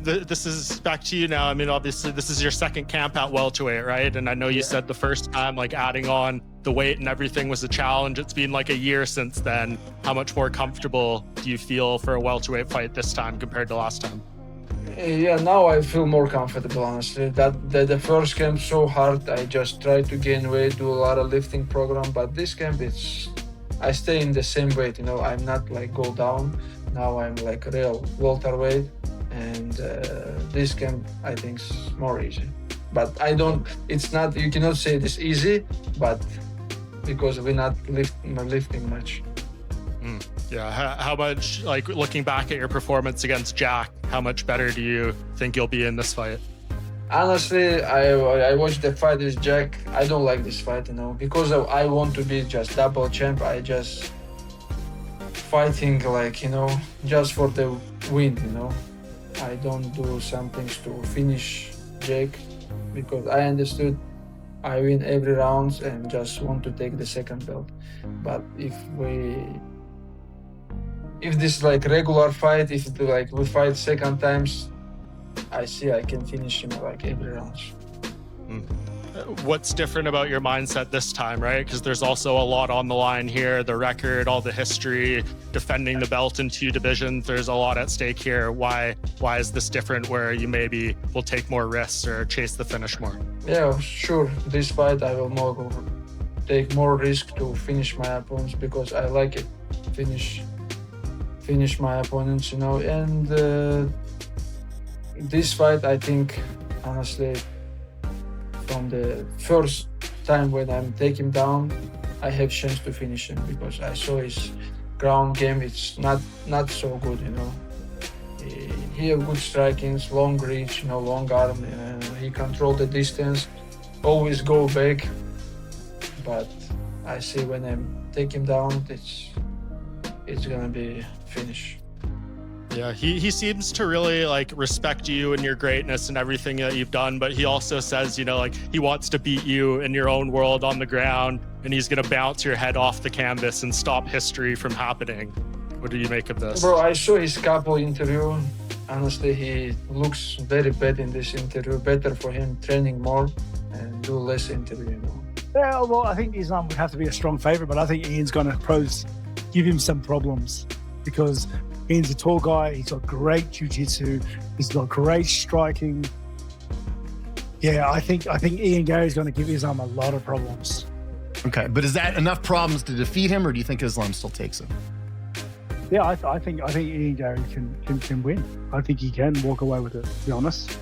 This is back to you now. I mean, obviously, this is your second camp at welterweight, right? And I know you said the first time, like adding on the weight and everything was a challenge. It's been like a year since then. How much more comfortable do you feel for a welterweight fight this time compared to last time? Yeah, now I feel more comfortable, honestly. The first camp so hard. I just try to gain weight, do a lot of lifting program. But this camp, I stay in the same weight. I'm not like go down. Now I'm like real welterweight, and this camp I think is more easy. But it's not. You cannot say it's easy, but because we're not lifting much. Yeah. How much, like looking back at your performance against Jack, how much better do you think you'll be in this fight? Honestly, I watched the fight with Jack. I don't like this fight, because I want to be just double champ. I just fighting like, just for the win, I don't do some things to finish Jake because I understood I win every round and just want to take the second belt. But if this like regular fight, if like we fight second times, I see I can finish him like every round. What's different about your mindset this time, right? Because there's also a lot on the line here, the record, all the history, defending the belt in 2 divisions. There's a lot at stake here. Why is this different where you maybe will take more risks or chase the finish more? Yeah, sure. This fight I will take more risk to finish my opponents because I like it. Finish my opponents, and this fight I think honestly from the first time when I'm taking him down, I have chance to finish him because I saw his ground game. It's not so good, He have good strikings, long reach, long arm. He control the distance, always go back. But I see when I take him down, it's gonna be finish. Yeah, he seems to really like respect you and your greatness and everything that you've done, but he also says, like he wants to beat you in your own world on the ground, and he's gonna bounce your head off the canvas and stop history from happening. What do you make of this? Bro, I saw his couple interview. Honestly, he looks very bad in this interview. Better for him training more and do less interview, Yeah, well, I think Islam would have to be a strong favorite, but I think Ian's gonna give him some problems because Ian's a tall guy. He's got great jiu-jitsu. He's got great striking. Yeah, I think Ian Garry is going to give Islam a lot of problems. Okay, but is that enough problems to defeat him, or do you think Islam still takes him? Yeah, I think Ian Garry can win. I think he can walk away with it, to be honest.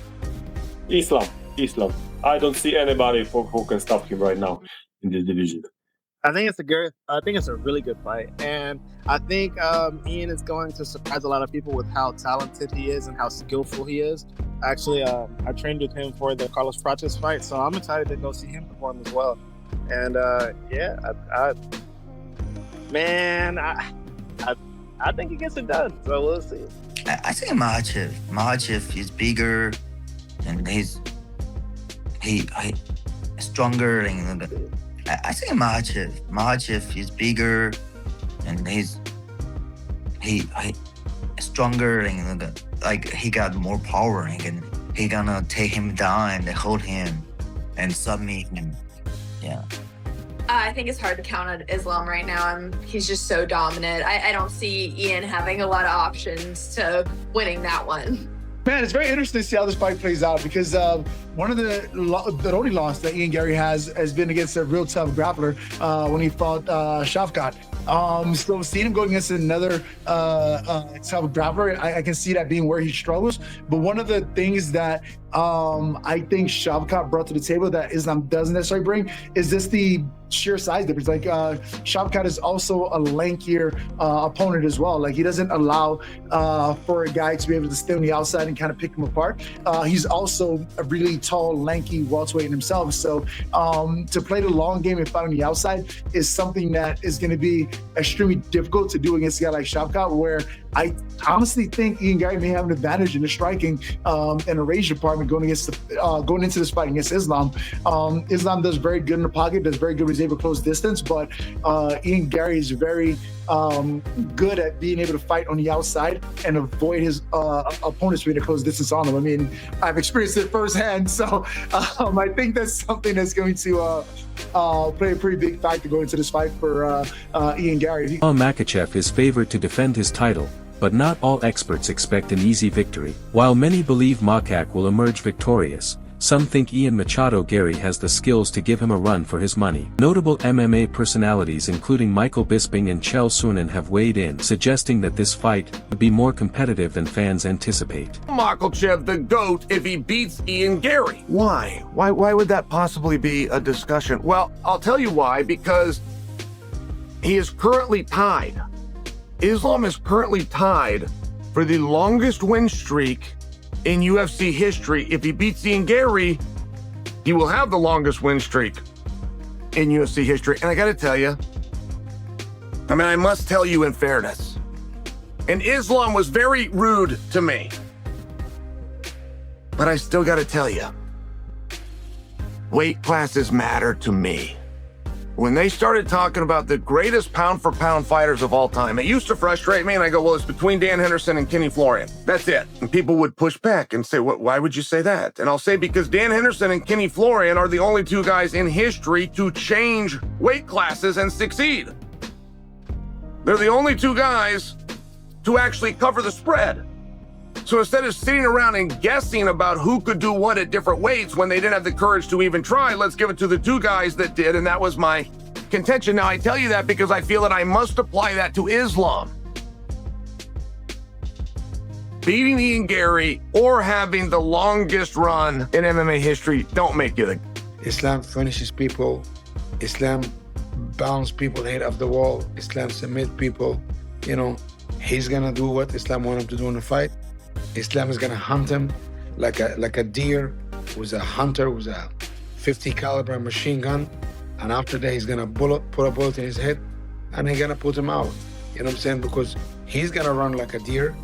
Islam. I don't see anybody who can stop him right now in this division. I think it's a really good fight, and I think Ian is going to surprise a lot of people with how talented he is and how skillful he is. Actually, I trained with him for the Carlos Prates fight, so I'm excited to go see him perform as well. And I think he gets it done. So we'll see. I think Makhachev is bigger, and he's stronger. I think Makhachev is bigger, and he's stronger, and like he got more power, and he gonna take him down and hold him and submit him. Yeah. I think it's hard to count on Islam right now. He's just so dominant. I don't see Ian having a lot of options to winning that one. Man, it's very interesting to see how this fight plays out because one of the only loss that Ian Garry has been against a real tough grappler when he fought Shavkat. So seeing him going against another tough grappler, I can see that being where he struggles. But one of the things that I think Shavkat brought to the table that Islam doesn't necessarily bring is just the sheer size difference. Like Shavkat is also a lankier opponent as well. Like he doesn't allow for a guy to be able to stay on the outside and kind of pick him apart. He's also a really tall, lanky welterweight in himself. So to play the long game and fight on the outside is something that is going to be extremely difficult to do against a guy like Shavkat, where I honestly think Ian Garry may have an advantage in the striking and the range department going into this fight against Islam. Islam does very good in the pocket, does very good when he's able to close distance, but Ian Garry is very good at being able to fight on the outside and avoid his opponents being a close distance on him. I mean, I've experienced it firsthand, so I think that's something that's going to play a pretty big factor going into this fight for Ian Garry. Islam Makhachev is favored to defend his title, but not all experts expect an easy victory. While many believe Makhachev will emerge victorious, some think Ian Machado Garry has the skills to give him a run for his money. Notable MMA personalities including Michael Bisping and Chael Sonnen have weighed in, suggesting that this fight would be more competitive than fans anticipate. Makhachev the GOAT if he beats Ian Garry. Why? Why would that possibly be a discussion? Well, I'll tell you why, because he is currently tied. Islam is currently tied for the longest win streak in UFC history. If he beats Ian Garry, he will have the longest win streak in UFC history. And I got to tell you, I mean, I must tell you in fairness, and Islam was very rude to me, but I still got to tell you, weight classes matter to me. When they started talking about the greatest pound-for-pound fighters of all time, it used to frustrate me, and I go, well, it's between Dan Henderson and Kenny Florian. That's it. And people would push back and say, why would you say that? And I'll say, because Dan Henderson and Kenny Florian are the only two guys in history to change weight classes and succeed. They're the only two guys to actually cover the spread. So instead of sitting around and guessing about who could do what at different weights when they didn't have the courage to even try, let's give it to the two guys that did, and that was my contention. Now, I tell you that because I feel that I must apply that to Islam. Beating Ian Garry or having the longest run in MMA history don't make you the... Islam finishes people. Islam bounce people head off the wall. Islam submit people. You know, he's gonna do what Islam want him to do in the fight. Islam is gonna hunt him like a deer, with a hunter with a 50 caliber machine gun, and after that he's gonna put a bullet in his head, and he's gonna put him out. You know what I'm saying? Because he's gonna run like a deer,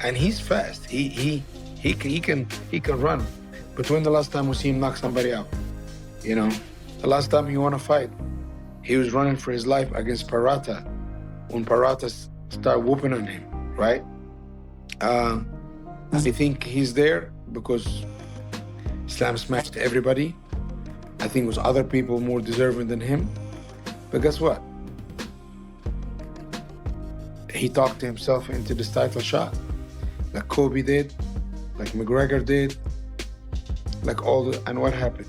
and he's fast. He can run. But when the last time we see him knock somebody out? You know, the last time he won a fight, he was running for his life against Parata when Parata started whooping on him, right? I think he's there because Islam smashed everybody. I think it was other people more deserving than him. But guess what? He talked himself into this title shot, like Kobe did, like McGregor did, and what happened?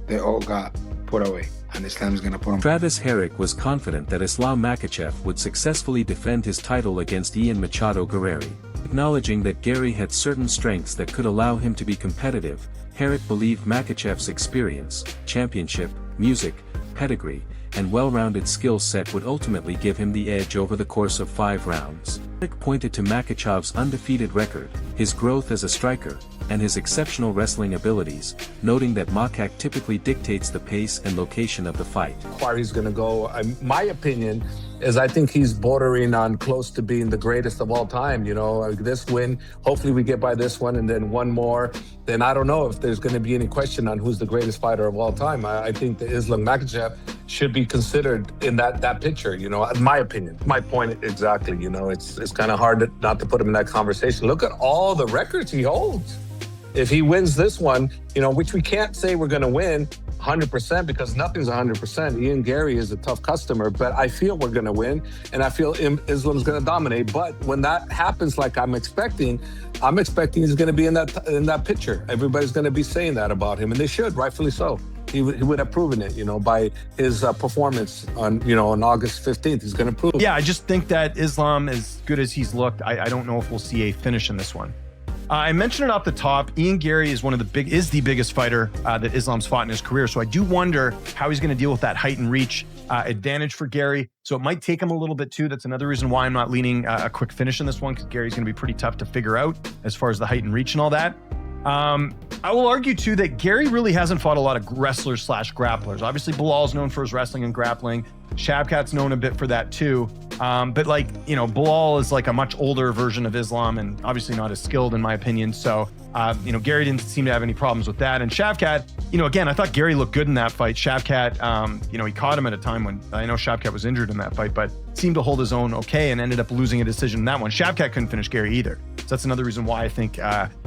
They all got put away, and Islam's gonna put them. Travis Herrick was confident that Islam Makhachev would successfully defend his title against Ian Machado Garry. Acknowledging that Garry had certain strengths that could allow him to be competitive, Herrick believed Makhachev's experience, championship, music, pedigree, and well-rounded skill set would ultimately give him the edge over the course of 5 rounds. Herrick pointed to Makhachev's undefeated record, his growth as a striker, and his exceptional wrestling abilities, noting that Makhachev typically dictates the pace and location of the fight. Far he's going to go. My opinion is I think he's bordering on close to being the greatest of all time. You know, this win, hopefully we get by this one and then one more. Then I don't know if there's going to be any question on who's the greatest fighter of all time. I think that Islam Makhachev should be considered in that picture, you know, in my opinion. My point exactly, you know, it's kind of hard not to put him in that conversation. Look at all the records he holds. If he wins this one, you know, which we can't say we're going to win 100% because nothing's 100%. Ian Garry is a tough customer, but I feel we're going to win, and I feel Islam's going to dominate. But when that happens, like I'm expecting he's going to be in that picture. Everybody's going to be saying that about him, and they should, rightfully so. He would have proven it, you know, by his performance on August 15th. He's going to prove it. Yeah, I just think that Islam, as good as he's looked, I don't know if we'll see a finish in this one. I mentioned it off the top. Ian Garry is the biggest fighter that Islam's fought in his career. So I do wonder how he's going to deal with that height and reach advantage for Garry. So it might take him a little bit too. That's another reason why I'm not leaning a quick finish in this one, because Gary's going to be pretty tough to figure out as far as the height and reach and all that. I will argue too that Garry really hasn't fought a lot of wrestlers / grapplers. Obviously, Bilal's known for his wrestling and grappling. Shavkat's known a bit for that too. But like, you know, Bilal is like a much older version of Islam and obviously not as skilled in my opinion. So, you know, Garry didn't seem to have any problems with that. And Shavkat, you know, again, I thought Garry looked good in that fight. Shavkat, you know, he caught him at a time when I know Shavkat was injured in that fight, but seemed to hold his own okay and ended up losing a decision in that one. Shavkat couldn't finish Garry either. So that's another reason why I think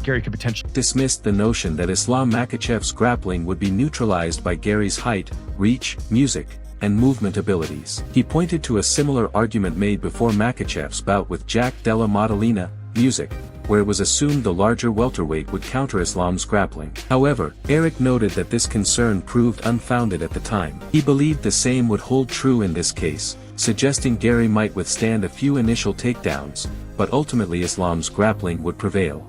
Garry could potentially dismissed the notion that Islam Makhachev's grappling would be neutralized by Gary's height, reach, music, and movement abilities. He pointed to a similar argument made before Makhachev's bout with Jack Della Maddalena, music, where it was assumed the larger welterweight would counter Islam's grappling. However, Eric noted that this concern proved unfounded at the time. He believed the same would hold true in this case, suggesting Garry might withstand a few initial takedowns, but ultimately Islam's grappling would prevail.